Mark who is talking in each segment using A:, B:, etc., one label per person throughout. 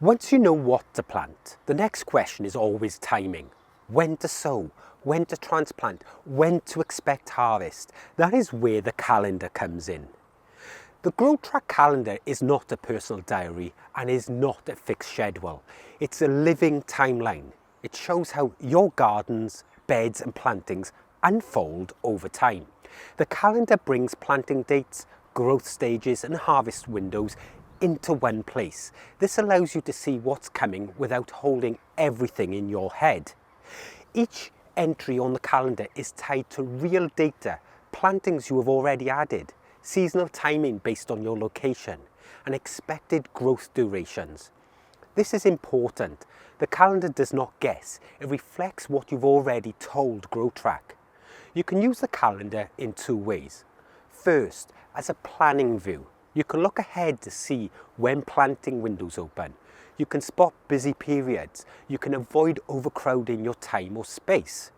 A: Once you know what to plant, the next question is always timing. When to sow, when to transplant, when to expect harvest. That is where the calendar comes in. The GrowTrack Calendar is not a personal diary and is not a fixed schedule. It's a living timeline. It shows how your gardens, beds and plantings unfold over time. The calendar brings planting dates, growth stages and harvest windows into one place. This allows you to see what's coming without holding everything in your head. Each entry on the calendar is tied to real data, plantings you have already added, seasonal timing based on your location, and expected growth durations. This is important. The calendar does not guess. It reflects what you've already told GrowTrack. You can use the calendar in two ways. First, as a planning view. You can look ahead to see when planting windows open. You can spot busy periods. You can avoid overcrowding your time or space.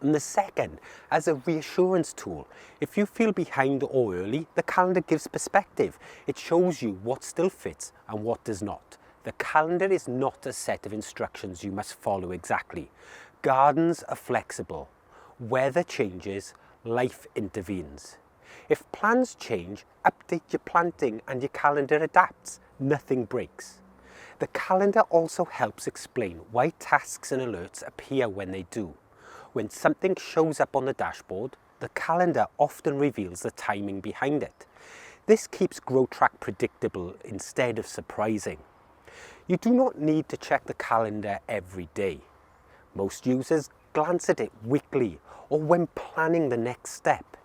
A: And the second, as a reassurance tool. If you feel behind or early, the calendar gives perspective. It shows you what still fits and what does not. The calendar is not a set of instructions you must follow exactly. Gardens are flexible. Weather changes, life intervenes. If plans change, update your planting and your calendar adapts. Nothing breaks. The calendar also helps explain why tasks and alerts appear when they do. When something shows up on the dashboard, the calendar often reveals the timing behind it. This keeps GrowTrack predictable instead of surprising. You do not need to check the calendar every day. Most users glance at it weekly or when planning the next step.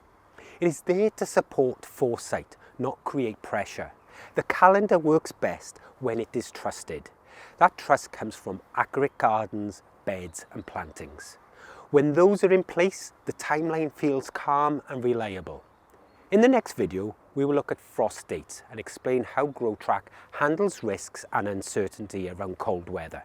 A: It is there to support foresight, not create pressure. The calendar works best when it is trusted. That trust comes from accurate gardens, beds and plantings. When those are in place, the timeline feels calm and reliable. In the next video, we will look at frost dates and explain how GrowTrack handles risks and uncertainty around cold weather.